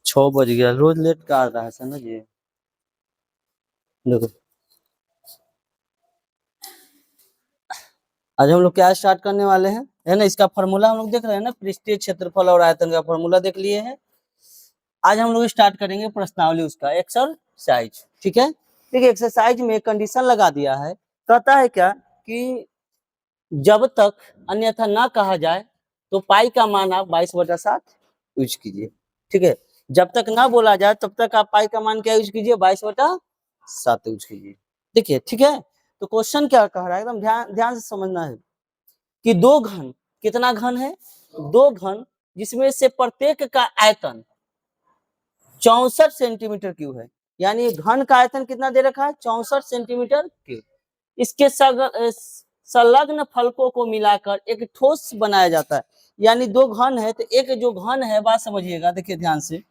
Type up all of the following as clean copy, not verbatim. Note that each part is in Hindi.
6 बज गया, रोज लेट का आ रहा है समझ जी। देखो आज हम लोग क्या स्टार्ट करने वाले हैं, है ना। इसका फॉर्मूला हम लोग देख रहे हैं ना, पृष्ठीय क्षेत्रफल और आयतन का फॉर्मूला देख लिए हैं। आज हम लोग स्टार्ट करेंगे प्रश्नावली उसका एक्सरसाइज, ठीक है। देखिए एक्सरसाइज में कंडीशन लगा दिया है, कहता है क्या कि जब तक अन्यथा ना कहा जाए तो पाई का मान आप 22/7 यूज कीजिए, ठीक है। जब तक ना बोला जाए तब तक आप पाई का मान क्या यूज कीजिए, 22/7 यूज कीजिए, देखिए ठीक है। तो क्वेश्चन क्या कह रहा है, एकदम ध्यान ध्यान से समझना है कि दो घन, कितना घन है, दो घन, जिसमें से प्रत्येक का आयतन 64 सेंटीमीटर क्यूब है। यानी घन का आयतन कितना दे रखा है, 64 सेंटीमीटर क्यूब। इसके संलग्न फलकों को मिलाकर एक ठोस बनाया जाता है। यानी दो घन है तो एक जो घन है, बात समझिएगा, देखिए ध्यान से।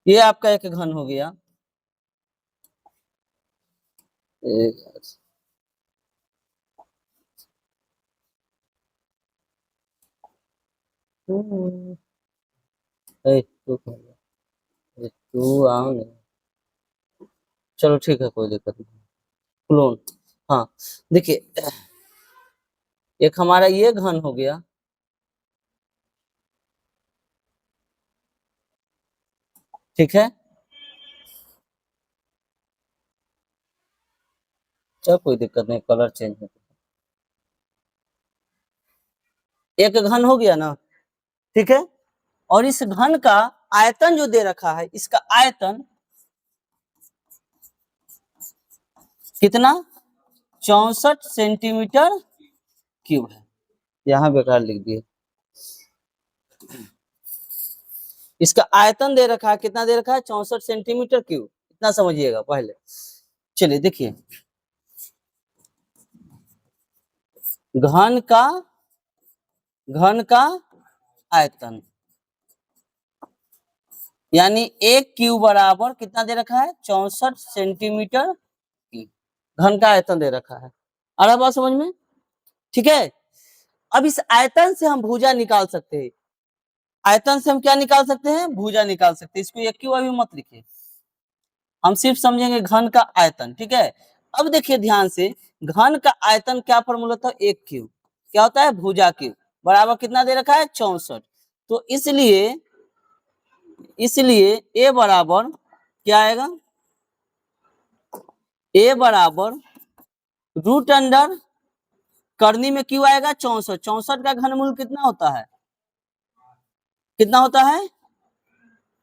ये आपका एक घन हो गया, तू आओ ना, चलो ठीक है कोई दिक्कत नहीं। क्लोन, हाँ देखिए एक हमारा ये घन हो गया, ठीक है। चलो कोई दिक्कत नहीं, कलर चेंज है। एक घन हो गया ना, ठीक है। और इस घन का आयतन जो दे रखा है, इसका आयतन कितना, 64 सेंटीमीटर क्यूब है। यहां बेकार लिख दिए। इसका आयतन दे रखा है, कितना दे रखा है, 64 सेंटीमीटर क्यूब, इतना समझिएगा पहले। चलिए देखिए, घन का आयतन यानी एक क्यूब बराबर कितना दे रखा है, 64 सेंटीमीटर क्यूब। घन का आयतन दे रखा है, आ रहा बात समझ में, ठीक है। अब इस आयतन से हम भुजा निकाल सकते हैं। आयतन से हम क्या निकाल सकते हैं, भुजा निकाल सकते हैं। इसको एक क्यों अभी मत लिखिए, हम सिर्फ समझेंगे घन का आयतन, ठीक है। अब देखिए ध्यान से, घन का आयतन क्या फॉर्मूला था, एक क्यूब, क्या होता है, भुजा क्यूब, बराबर कितना दे रखा है, 64। तो इसलिए ए बराबर क्या आएगा, ए बराबर रूट अंडर करनी में क्यों आएगा, 64। 64 का घनमूल कितना होता है, कितना होता है,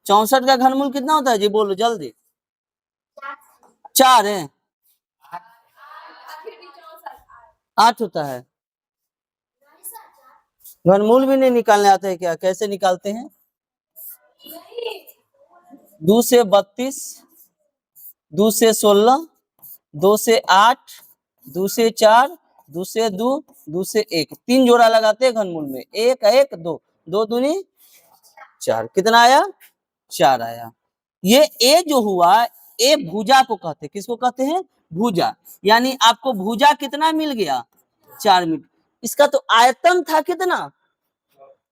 64 का घनमूल कितना होता है जी, बोलो जल्दी। 4 है, 8 होता है। घनमूल भी नहीं निकालने आता है क्या, कैसे निकालते हैं, 2 से 32, 2 से 16, 2 से 8, 2 से 4, 2 से 2, 2 से 1, 3 जोड़ा लगाते हैं घनमूल में, 1 1 2, 2 दूनी 4, कितना आया, 4 आया। ये ए जो हुआ, ए भुजा को कहते हैं, किसको कहते हैं, भुजा। यानी आपको भुजा कितना मिल गया, 4 मीटर। इसका तो आयतन था कितना,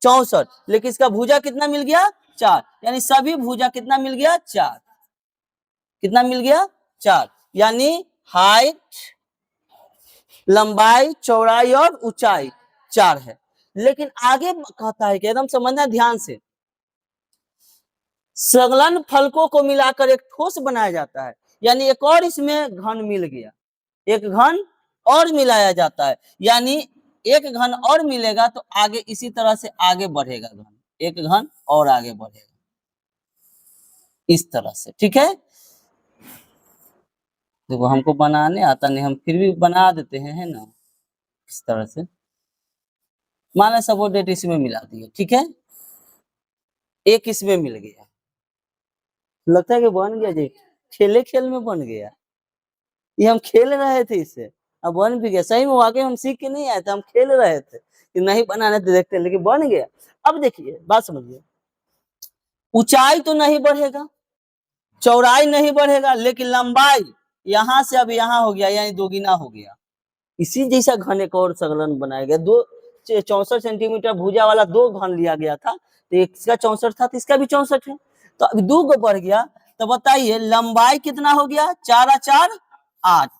64, लेकिन इसका भुजा कितना मिल गया, 4। यानी सभी भुजा कितना मिल गया, 4, कितना मिल गया, 4। यानी हाइट, लंबाई, चौड़ाई और ऊंचाई 4 है। लेकिन आगे कहता है कि एकदम समझना ध्यान से, संलग्न फलकों को मिलाकर एक ठोस बनाया जाता है। यानी एक और इसमें घन मिल गया, एक घन और मिलाया जाता है। यानी एक घन और मिलेगा तो आगे इसी तरह से आगे बढ़ेगा घन, एक घन और आगे बढ़ेगा इस तरह से, ठीक है। देखो हमको बनाने आता नहीं, हम फिर भी बना देते हैं, है ना, इस तरह से। माना सबोर्डिनेट इसमें मिला दिया, ठीक है, एक इसमें मिल गया, लगता है कि बन गया जी, खेले खेल में बन गया। ये हम खेल रहे थे इससे, अब बन भी गया। सही में वाकई हम सीख के नहीं आए थे, हम खेल रहे थे कि नहीं बनाने थे, देखते, लेकिन बन गया। अब देखिए बात समझिए, ऊंचाई तो नहीं बढ़ेगा, चौड़ाई नहीं बढ़ेगा, लेकिन लंबाई यहां से अब यहां हो गया, यानी दोगुना हो गया। इसी जैसा घन एक और संलग्न बनाया गया। 64 सेंटीमीटर भुजा वाला 2 घन लिया गया था, तो एक इसका 64 था तो इसका भी 64 है। तो अभी 2 को बढ़ गया, तो बताइए लंबाई कितना हो गया, 4 और 4 8।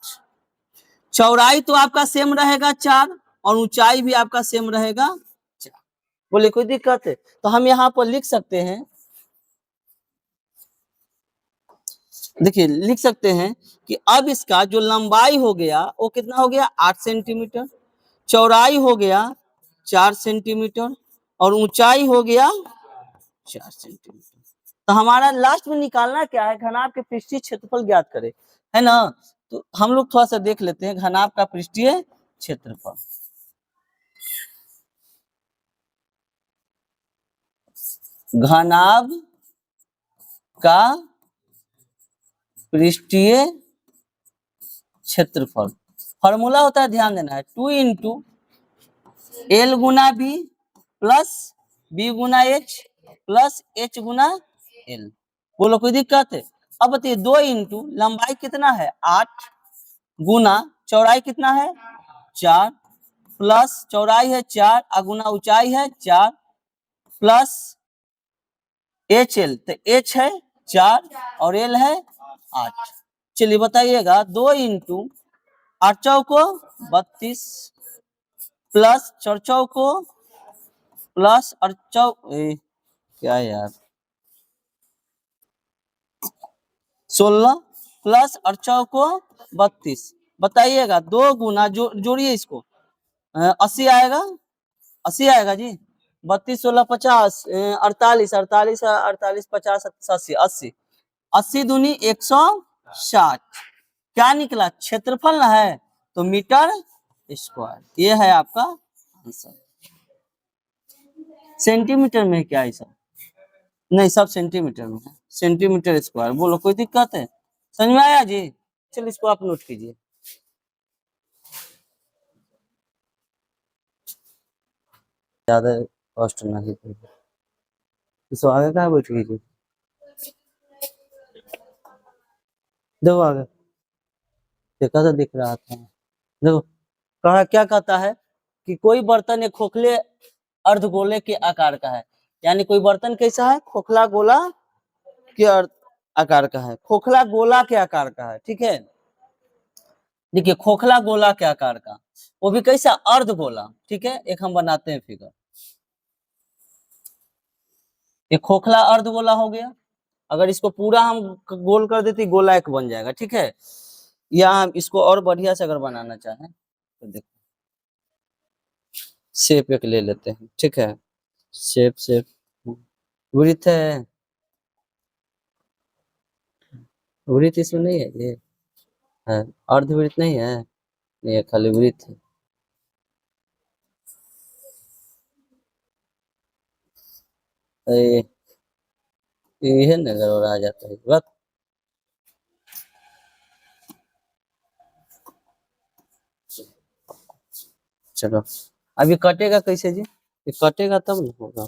चौड़ाई तो आपका सेम रहेगा 4 और ऊंचाई भी आपका सेम रहेगा 4। बोले कोई दिक्कत है? तो हम यहाँ पर लिख सकते हैं, देखिए लिख सकते हैं कि अब इसका जो लंबाई हो गया वो कितना हो गया 8 सेंटीमीटर, चौड़ाई हो गया 4 सेंटीमीटर और ऊंचाई हो गया 4 सेंटीमीटर। तो हमारा लास्ट में निकालना क्या है, घनाभ के पृष्ठीय क्षेत्रफल ज्ञात करें, है ना। तो हम लोग थोड़ा सा देख लेते हैं घनाभ का पृष्ठीय क्षेत्रफल। घनाभ का पृष्ठीय क्षेत्रफल फॉर्मूला होता है, ध्यान देना है, 2 इंटू एल गुना बी प्लस बी गुना एच प्लस एच गुना एल। बोलो कोई दिक्कत है? अब बताइए 2 इंटू लंबाई कितना है 8 गुना चौड़ाई कितना है 4 प्लस चौड़ाई है 4 और गुना ऊंचाई है 4 प्लस एच एल, तो एच है 4 और एल है 8। चलिए बताइएगा 2 इंटू 8 चौको 32 प्लस 4 चौको प्लस और क्या यार 16 प्लस और चौको 32। बताइएगा 2 गुना जोड़िए इसको 80 आएगा, 80 आएगा जी। 32 16 50 48 48 48 50 80 80 80 दूनी 160। क्या निकला क्षेत्रफल ना है तो मीटर स्क्वायर, ये है आपका आंसर। सेंटीमीटर में क्या है सब? नहीं सब सेंटीमीटर में है, सेंटीमीटर स्क्वायर। बोलो कोई दिक्कत है? समझ में आया जी? चलिए इसको आप नोट कीजिए। ज्यादा कष्ट नहीं, इसको आगे कहाँ बैठ कीजिए, देखो आगे देखा तो दिख रहा था। देखो कहा क्या कहता है कि कोई बर्तन एक खोखले अर्धगोले के आकार का है, यानी कोई बर्तन कैसा है, खोखला गोला के आकार का है, खोखला गोला के आकार का है, ठीक है। देखिए खोखला गोला के आकार का, वो भी कैसा अर्धगोला, ठीक है। एक हम बनाते हैं फिगर, ये खोखला अर्धगोला हो गया। अगर इसको पूरा हम गोल कर देते गोला एक बन जाएगा, ठीक है। या हम इसको और बढ़िया से अगर बनाना चाहें तो देखो शेप एक ले लेते हैं, ठीक है। शेप शेप वृत्त है, वृत्त इसमें नहीं है, ये है अर्धवृत्त नहीं है, ये खाली वृत्त है। ये नजर आ जाता है बात। चलो अब ये कटेगा कैसे जी, ये कटेगा तब ना होगा।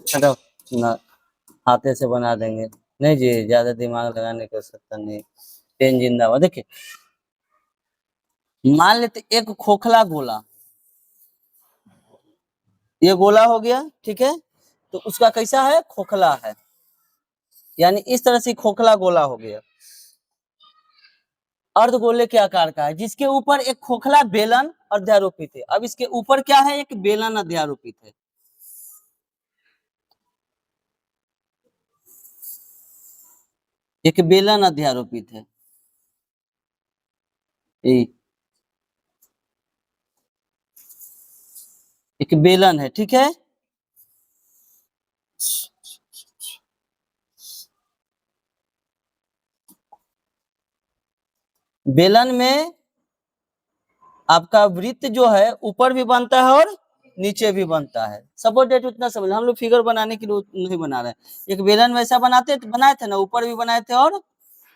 चलो ना हाथे से बना देंगे, नहीं जी ज्यादा दिमाग लगाने की आवश्यकता नहीं, पेन जिंदाबाद। देखिए मान लेते एक खोखला गोला, ये गोला हो गया, ठीक है। तो उसका कैसा है, खोखला है, यानी इस तरह से खोखला गोला हो गया, अर्धगोले के आकार का है, जिसके ऊपर एक खोखला बेलन अध्यारोपित है। अब इसके ऊपर क्या है, एक बेलन अध्यारोपित है। एक बेलन अध्यारोपित है, एक बेलन है, ठीक है। बेलन में आपका वृत्त जो है ऊपर भी बनता है और नीचे भी बनता है। सपोज डेट उतना समझ, हम लोग फिगर बनाने के लिए नहीं बना रहे हैं। एक बेलन वैसा बनाए थे ना, ऊपर भी बनाए थे और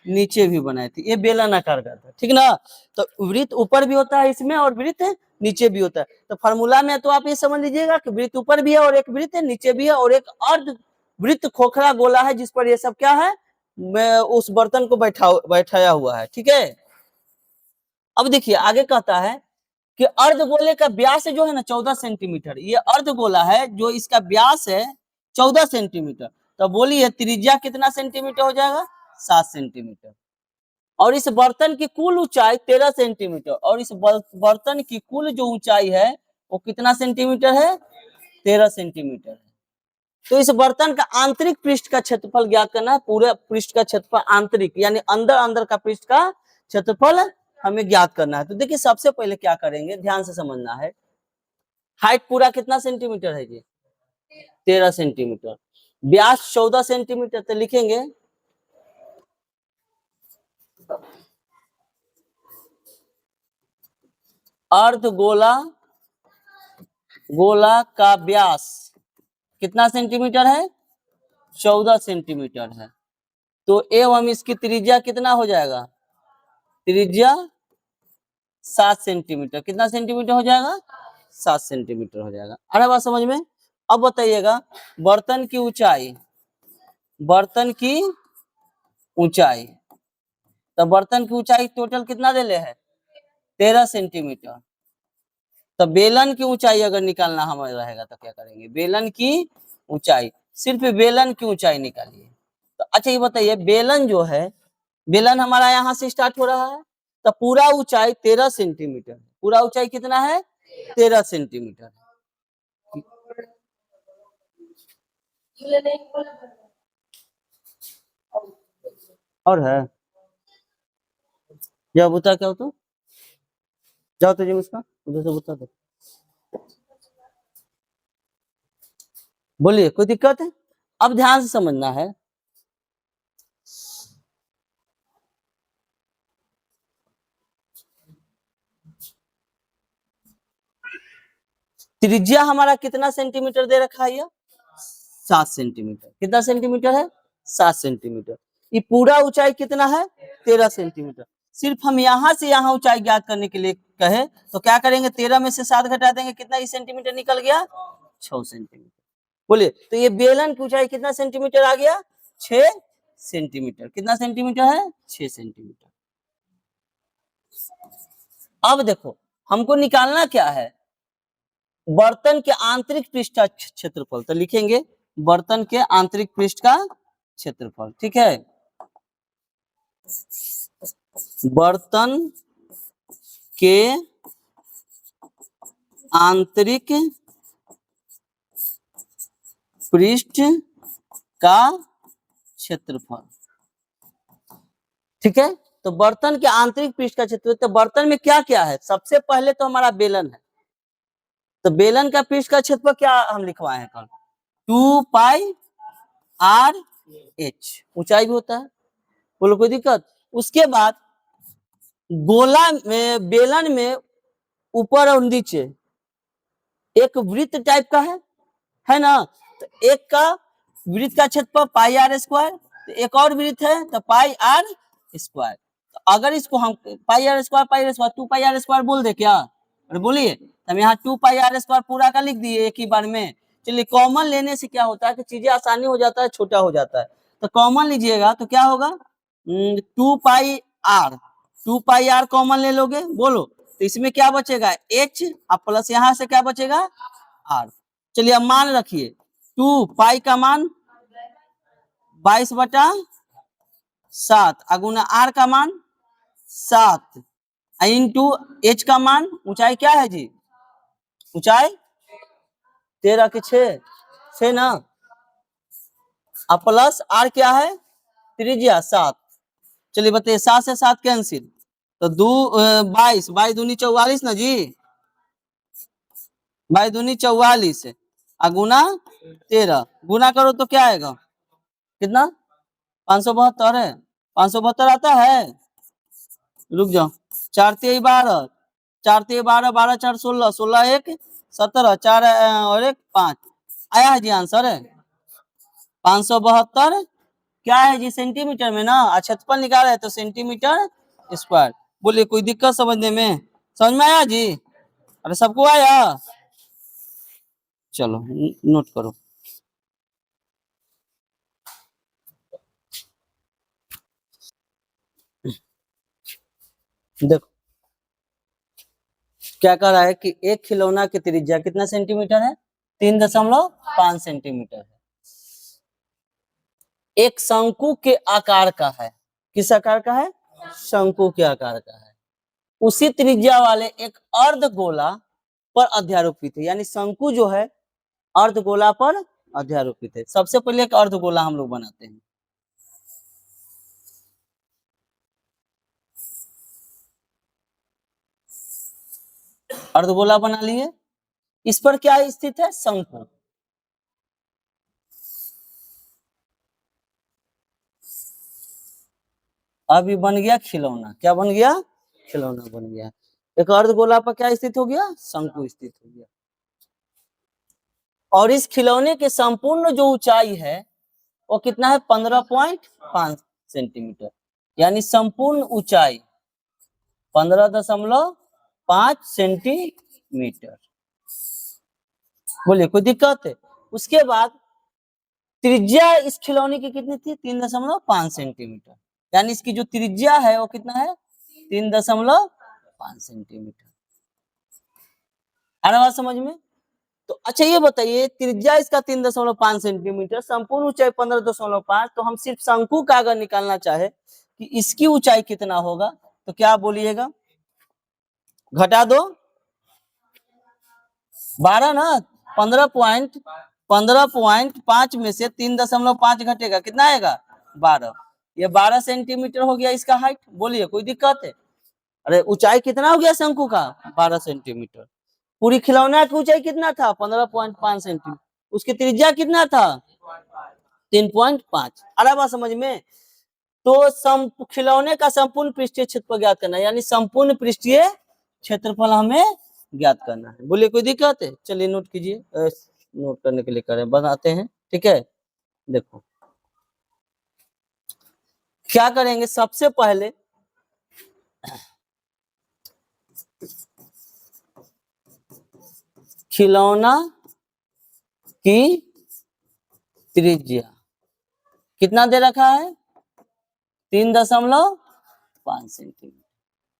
नीचे भी बनाए थे, ये बेलनाकार का था, ठीक ना। तो वृत्त ऊपर भी होता है इसमें और वृत्त नीचे भी होता है। तो फार्मूला में तो आप ये समझ लीजिएगा कि वृत्त ऊपर भी है और एक वृत्त नीचे भी है और एक अर्ध वृत्त खोखला गोला है जिस पर ये सब क्या है, उस बर्तन को बैठाया हुआ है, ठीक है। अब देखिए आगे कहता है कि अर्धगोले का व्यास जो है ना 14 सेंटीमीटर, ये अर्धगोला है जो इसका व्यास है 14 सेंटीमीटर। तो बोलिए त्रिज्या कितना सेंटीमीटर हो जाएगा, 7 सेंटीमीटर। और इस बर्तन की कुल ऊंचाई 13 सेंटीमीटर और इस बर्तन की कुल जो ऊंचाई है वो कितना सेंटीमीटर है, 13 सेंटीमीटर है। तो इस बर्तन का आंतरिक पृष्ठ का क्षेत्रफल ज्ञात करना है, पूरे पृष्ठ का क्षेत्रफल आंतरिक यानी अंदर अंदर का पृष्ठ का क्षेत्रफल हमें ज्ञात करना है। तो देखिए सबसे पहले क्या करेंगे, ध्यान से समझना है। हाइट पूरा कितना सेंटीमीटर है जी, 13 सेंटीमीटर। व्यास 14 सेंटीमीटर, तो लिखेंगे अर्धगोला गोला का व्यास कितना सेंटीमीटर है, 14 सेंटीमीटर है। तो एवं इसकी त्रिज्या कितना हो जाएगा, त्रिज्या 7 सेंटीमीटर, कितना सेंटीमीटर हो जाएगा, 7 सेंटीमीटर हो जाएगा। अरे बात समझ में। अब बताइएगा बर्तन की ऊंचाई, बर्तन की ऊंचाई, तो बर्तन की ऊंचाई टोटल कितना दे ले है, 13 सेंटीमीटर। तो बेलन की ऊंचाई अगर निकालना हमें रहेगा तो क्या करेंगे, बेलन की ऊंचाई, सिर्फ बेलन की ऊंचाई निकालिए। तो अच्छा ये बताइए बेलन जो है, बेलन हमारा यहाँ से स्टार्ट हो रहा है, तो पूरा ऊंचाई 13 सेंटीमीटर, पूरा ऊंचाई कितना है, 13 सेंटीमीटर। और है जब बता क्या हो तो जाओ तो जी उसका उधर से बता दो, बोलिए कोई दिक्कत है। अब ध्यान से समझना है, त्रिज्या हमारा कितना सेंटीमीटर दे रखा है, 7 सेंटीमीटर। कितना सेंटीमीटर है, 7 सेंटीमीटर। ये पूरा ऊंचाई कितना है, 13 सेंटीमीटर। सिर्फ हम यहाँ से यहाँ ऊंचाई ज्ञात करने के लिए कहे तो क्या करेंगे, 13 में से 7 घटा देंगे, कितना ही सेंटीमीटर निकल गया, 6 सेंटीमीटर। बोलिए तो ये बेलन की ऊंचाई कितना सेंटीमीटर आ गया, 6 सेंटीमीटर। कितना सेंटीमीटर है, 6 सेंटीमीटर। अब देखो हमको निकालना क्या है, बर्तन के आंतरिक पृष्ठ का क्षेत्रफल। तो लिखेंगे बर्तन के आंतरिक पृष्ठ का क्षेत्रफल, ठीक है। बर्तन के आंतरिक पृष्ठ का क्षेत्रफल, ठीक है। तो बर्तन के आंतरिक पृष्ठ का क्षेत्रफल, तो बर्तन में क्या क्या है, सबसे पहले तो हमारा बेलन है। तो बेलन का पृष्ठ का क्षेत्रफल क्या हम लिखवाए हैं कल, 2 पाई आर एच, ऊंचाई भी होता है, बोलो कोई दिक्कत। उसके बाद गोला में, बेलन में ऊपर और नीचे एक वृत्त टाइप का है ना। तो एक का वृत्त का क्षेत्रफल पाई आर स्क्वायर, तो एक और वृत्त है तो पाई आर स्क्वायर। तो अगर इसको हम pi r square 2 pi r square बोल दे क्या, अरे बोलिए। हम यहाँ 2 पाई आर स्क्वायर पूरा का लिख दिए एक ही बार में। चलिए कॉमन लेने से क्या होता है कि चीजें आसानी हो जाता है, छोटा हो जाता है। तो कॉमन लीजिएगा तो क्या होगा, 2 pi are, 2 pi are common ले लोगे, बोलो तो इसमें क्या बचेगा, एच, और प्लस यहाँ से क्या बचेगा, आर। चलिए अब मान रखिए 2 पाई का मान 22/7 अगुना आर का मान 7 इंटू एच का मान, ऊंचाई क्या है जी, ऊंचाई 13 के 6 ना, और प्लस आर क्या है, त्रिज्या 7। चलिए बताइए 7 से 7 कैंसिल, तो 22, 22 दूनी 44 ना जी, 22 दूनी 44 अगुना 13, गुना करो तो क्या आएगा, कितना, 572 है, 572 आता है, रुक जाओ, 4 3 12, 4 3 12, 12 4 16, 16 1 17, 4 और 1 5, आया है जी आंसर है 572 क्या है जी, सेंटीमीटर में ना, क्षेत्रफल निकाला है तो सेंटीमीटर स्क्वायर। बोलिए कोई दिक्कत समझने में, समझ में आया जी? अरे सबको आया? चलो नोट करो। देखो क्या कह रहा है कि एक खिलौना की त्रिज्या कितना सेंटीमीटर है? 3.5 सेंटीमीटर है। एक शंकु के आकार का है। किस आकार का है? शंकु के आकार का है। उसी त्रिज्या वाले एक अर्धगोला पर अध्यारोपित है, यानी शंकु जो है अर्धगोला पर अध्यारोपित है। सबसे पहले एक अर्धगोला हम लोग बनाते हैं। अर्धगोला बना लिए, इस पर क्या स्थित है? शंकु। अब ये बन गया खिलौना। क्या बन गया? खिलौना बन गया। एक अर्धगोला पर क्या स्थित हो गया? शंकु स्थित हो गया। और इस खिलौने के संपूर्ण जो ऊंचाई है वो कितना है? 15.5 सेंटीमीटर, यानी संपूर्ण ऊंचाई 15.5 सेंटीमीटर। बोलिए कोई दिक्कत है? उसके बाद त्रिज्या इस खिलौने की कितनी थी? 3.5 सेंटीमीटर, यानी इसकी जो त्रिज्या है वो कितना है? 3.5 सेंटीमीटर। आ रहा बात समझ में? तो अच्छा ये बताइए, त्रिज्या इसका 3.5 सेंटीमीटर, संपूर्ण ऊंचाई 15.5, तो हम सिर्फ शंकु का अगर निकालना चाहे कि इसकी ऊंचाई कितना होगा तो क्या बोलिएगा? घटा दो 12 ना, 15.5 में से 3.5 घटेगा, कितना आएगा? 12। ये 12 सेंटीमीटर हो गया इसका हाइट। बोलिए कोई दिक्कत है? अरे ऊंचाई कितना हो गया शंकु का? 12 सेंटीमीटर। पूरी खिलौना की ऊंचाई कितना था? 15.5 सेंटीमीटर। उसकी त्रिज्या कितना था? 3.5। अरे बात समझ में? तो खिलौने का संपूर्ण पृष्ठीय क्षेत्रफल ज्ञात करना है, यानी संपूर्ण पृष्ठीय क्षेत्रफल हमें ज्ञात करना है। बोलिए कोई दिक्कत है? चलिए नोट कीजिए, नोट करने के लिए करें, बनाते हैं। ठीक है, देखो क्या करेंगे। सबसे पहले खिलौना की त्रिज्या कितना दे रखा है? 3.5 सेंटीमीटर।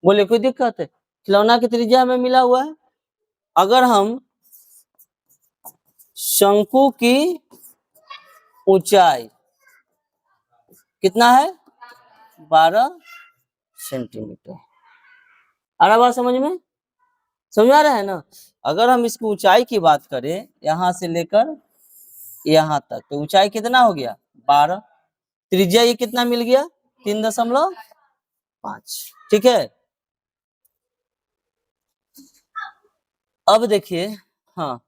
बोले कोई दिक्कत है? खिलौना की त्रिज्या हमें मिला हुआ है। अगर हम शंकु की ऊंचाई कितना है? 12 सेंटीमीटर। आ रहा बात समझ में? समझ आ रहा है ना? अगर हम इसकी ऊंचाई की बात करें यहां से लेकर यहां तक, तो ऊंचाई कितना हो गया? 12। त्रिज्या ये कितना मिल गया? 3.5। ठीक है, अब देखिए, हाँ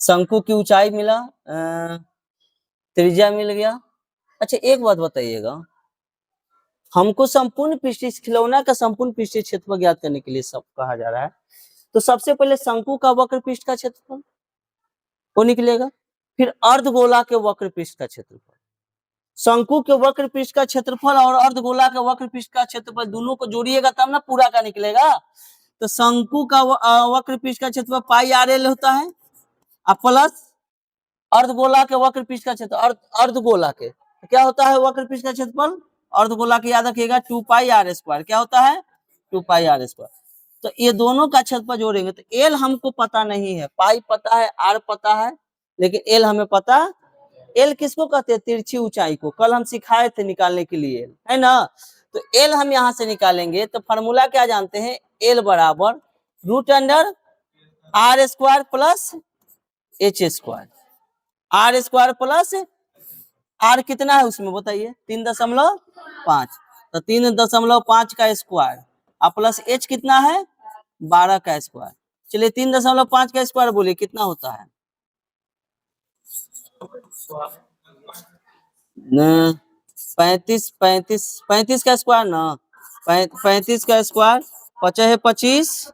शंकु की ऊंचाई मिला, त्रिज्या मिल गया। अच्छा एक बात बताइएगा, हमको संपूर्ण पृष्ठीय खिलौना का संपूर्ण पृष्ठीय क्षेत्रफल ज्ञात करने के लिए सब कहा जा रहा है, तो सबसे पहले शंकु का वक्र पृष्ठ का क्षेत्रफल वो निकलेगा, फिर अर्धगोला के वक्र पृष्ठ का क्षेत्रफल। शंकु के वक्र पृष्ठ का क्षेत्रफल और अर्धगोला के वक्र पृष्ठ का क्षेत्रफल दोनों को जोड़िएगा तब ना पूरा का निकलेगा। तो शंकु का वक्र पृष्ठ का क्षेत्रफल पाई आर एल होता है, और प्लस अर्धगोला के वक्र पृष्ठ का क्षेत्र अर्धगोला के तो क्या होता है? वक्र पृष्ठ का क्षेत्रफल अर्धगोला के याद रखिएगा 2 पाई आर स्क्वायर। क्या होता है? 2 पाई आर स्क्वायर। तो ये दोनों का क्षेत्रफल जोड़ेंगे तो एल हमको पता नहीं है, पाई पता है, आर पता है, लेकिन एल हमें पता। एल किसको कहते हैं? तिरछी ऊंचाई को। कल हम सिखाए थे निकालने के लिए, है ना? तो एल हम यहां से निकालेंगे तो फॉर्मूला क्या जानते हैं? एल बराबर root under R square plus H square. R square plus R कितना है उसमें बताइए? 3.5। तो 3.5 का स्क्वायर और प्लस एच कितना है? 12 का स्क्वायर। चलिए 3.5 का स्क्वायर बोलिए कितना होता है? 35 का स्क्वायर ना, 35 का स्क्वायर, 5×25,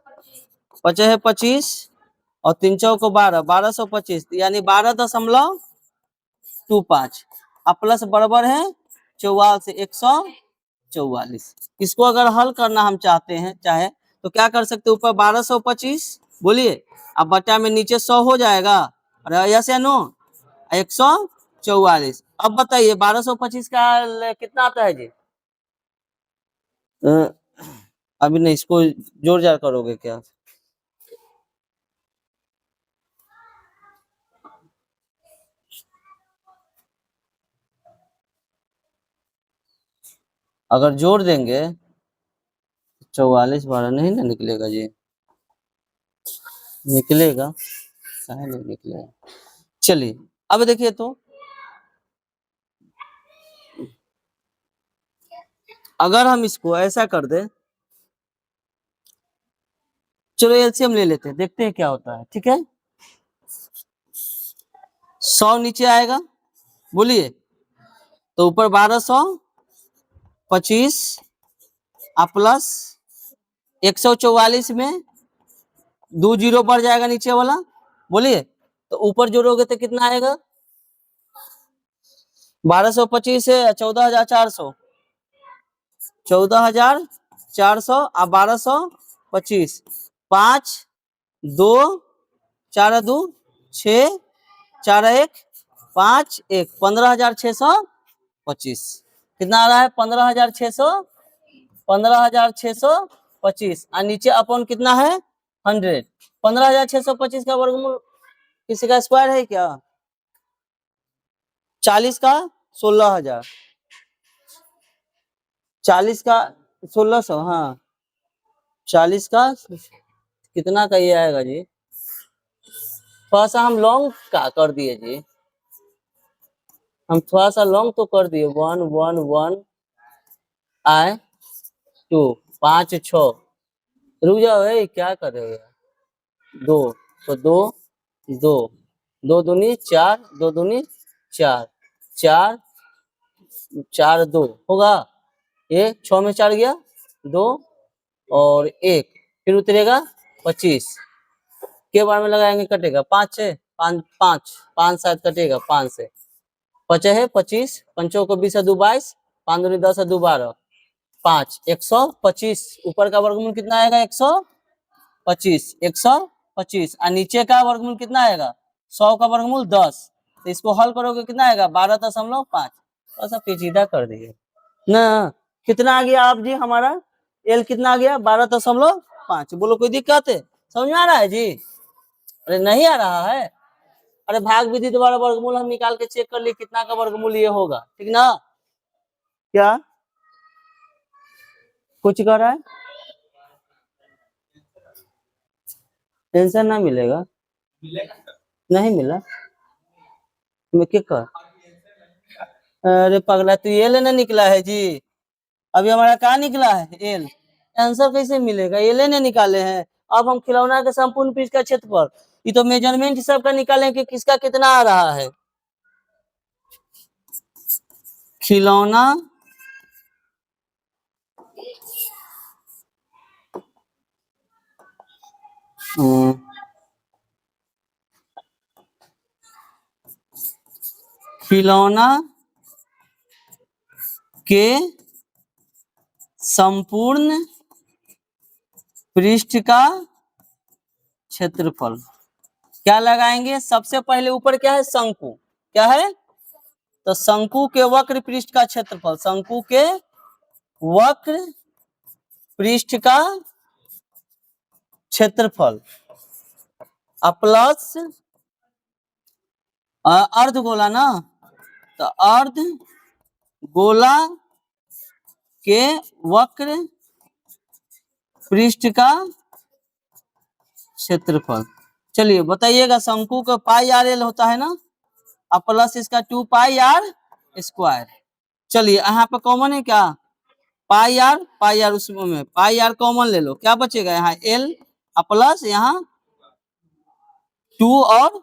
5×25 और 3 चौको 12, 1225, यानी 12.25। प्लस बराबर है 44 से 144। इसको अगर हल करना हम चाहते हैं तो क्या कर सकते हैं, ऊपर 1225 बोलिए, अब बटा में नीचे 100 हो जाएगा, अरे यस या नो, 144। अब बताइए 1225 का कितना आता है जी? अभी नहीं, इसको जोड़ जाड़ करोगे क्या? अगर जोड़ देंगे 44 12 नहीं ना निकलेगा जी, निकलेगा, काहे नहीं निकलेगा। चलिए अब देखिए तो अगर हम इसको ऐसा कर दे, चलो एलसीएम ले लेते हैं, देखते हैं क्या होता है, ठीक है। 100 नीचे आएगा बोलिए, तो ऊपर 1225 प्लस 144 में 2 जीरो बढ़ जाएगा नीचे वाला बोलिए, तो ऊपर जोड़ोगे तो कितना आएगा? 1225 से 14,400, 14,400 और 1225, 5 2 4 2 6 4 1 5 1, 15,625। कितना आ रहा है? 15,625 और नीचे अपॉन कितना है? 100। 15,625 का वर्गमूल किसी का स्क्वायर है क्या? 40 का 16,000, 40 का 1600, हाँ 40 का कितना का ये आएगा जी? थोड़ा सा हम लॉन्ग का कर दिए जी, हम थोड़ा सा लॉन्ग तो कर दिए, 1 1 1 आए 2 5 6, रुक जाओ है, क्या कर रहे हो यार, 2 तो 2 2 2 दूनी 4, 2 दूनी 4 4 4 2 होगा, ये 6 में 4 गया 2 और 1, फिर उतरेगा 25 के बार में लगाएंगे, कटेगा 5 से 5 5 5 साथ कटेगा, 5 से 5 है 25, पंचों को 20 दो 22, 5 दूनी 10 दो 12, 5 125। ऊपर का वर्गमूल कितना आएगा? 125 125 और नीचे का वर्गमूल कितना आएगा? 100 का वर्गमूल 10, तो इसको हल करोगे कितना आएगा? 12.5। ऐसा पेचीदा कर दिए ना। कितना आ गया आप जी हमारा? एल कितना आ गया? 12.5। बोलो कोई दिक्कत है? समझ में आ रहा है जी? अरे नहीं आ रहा है? अरे भाग विधि द्वारा वर्गमूल हम निकाल के चेक कर लिए कितना का वर्गमूल ये होगा, ठीक ना? क्या कुछ कर रहा है? टेंशन ना मिलेगा, नहीं मिला मैं क्या कर? अरे पगला, तो ये लेना निकला है जी, अभी हमारा कहाँ निकला है? एल। आंसर कैसे मिलेगा? ये लेने निकाले हैं। अब हम खिलौना के संपूर्ण पृष्ठ का क्षेत्रफल, ये तो मेजरमेंट सबका निकालें कि किसका कितना आ रहा है। खिलौना खिलौना के संपूर्ण पृष्ठ का क्षेत्रफल क्या लगाएंगे? सबसे पहले ऊपर क्या है? शंकु, क्या है? तो शंकु के वक्र पृष्ठ का क्षेत्रफल, शंकु के वक्र पृष्ठ का क्षेत्रफल प्लस अर्धगोला ना, तो अर्धगोला के वक्र पृष्ठ का क्षेत्रफल। चलिए बताइएगा, शंकु का पाई आर एल होता है ना, प्लस इसका 2 पाई आर स्क्वायर। चलिए यहाँ पे कॉमन है क्या? पाई आर उसमें पाई आर कॉमन ले लो, क्या बचेगा यहाँ? एल प्लस यहाँ 2 और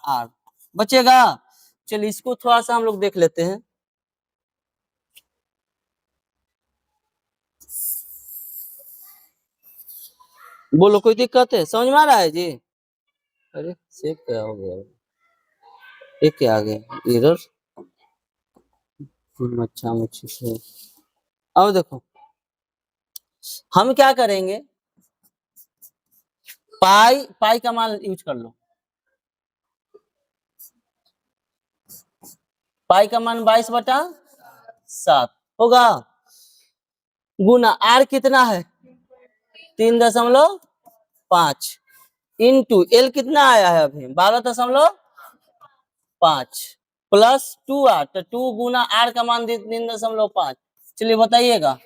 आर बचेगा। चलिए इसको थोड़ा सा हम लोग देख लेते हैं। बोलो कोई दिक्कत है? समझ में आ रहा है जी? अरे सेव क्या हो गया? ये क्या आ गया एरर? अच्छा मुझे से अब देखो हम क्या करेंगे, पाई पाई का मान यूज कर लो, पाई का मान 22/7 होगा, गुना आर कितना है 3.5 इंटू एल कितना आया है अभी 12.5 +2r, तो 2 गुना आर का मान 3.5, चलिए बताइएगा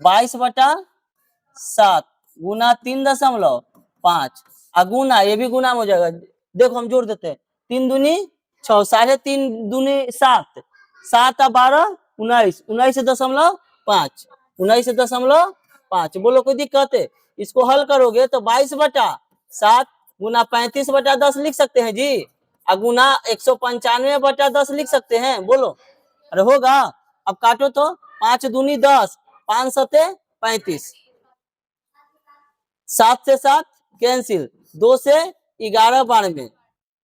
22/7 गुना 3.5 गुना ये भी गुना हो जाएगा, देखो हम जोड़ देते हैं, 3 दूनी 6, 3.5 दूनी 7, 7 और 12 19, 19.5, 19.5, बोलो कोई दिक्कत है, इसको हल करोगे तो 22/7 गुना 35/10 लिख सकते हैं जी, और गुना 195/10 लिख सकते हैं, बोलो अरे होगा। अब काटो तो 5 दूनी 10, 5 सते 35, 7 से 7 कैंसिल, 2 से 11 92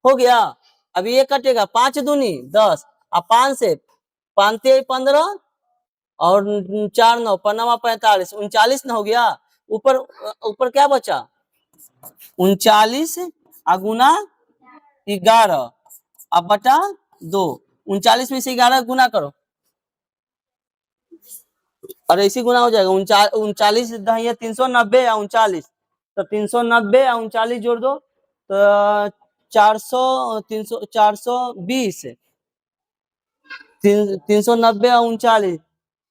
हो गया। अब ये कटेगा 5 दूनी 10 और 5 से 5 15 और 4 9 5 45 39 ना हो गया, ऊपर ऊपर क्या बचा 39 गुना 11 अब बटा 2, 39 में से 11 गुना करो, और ऐसी गुना हो जाएगा 39 390 या 39, तो 390 या 39 जोड़ दो तो 400 300 420, 390 या 39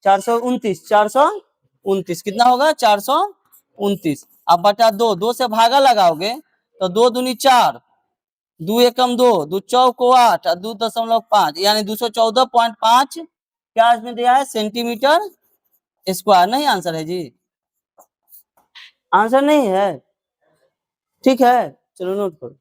429, 429 कितना होगा 429, अब बटा 2, 2 से भागा लगाओगे तो 2 दूनी 4, 2 एकम 2, 2 चौक 8 और 2.5 यानी 214.5 क्या इसमें दिया है सेंटीमीटर स्क्वायर, नहीं आंसर है जी, आंसर नहीं है, ठीक है चलो नोट करो।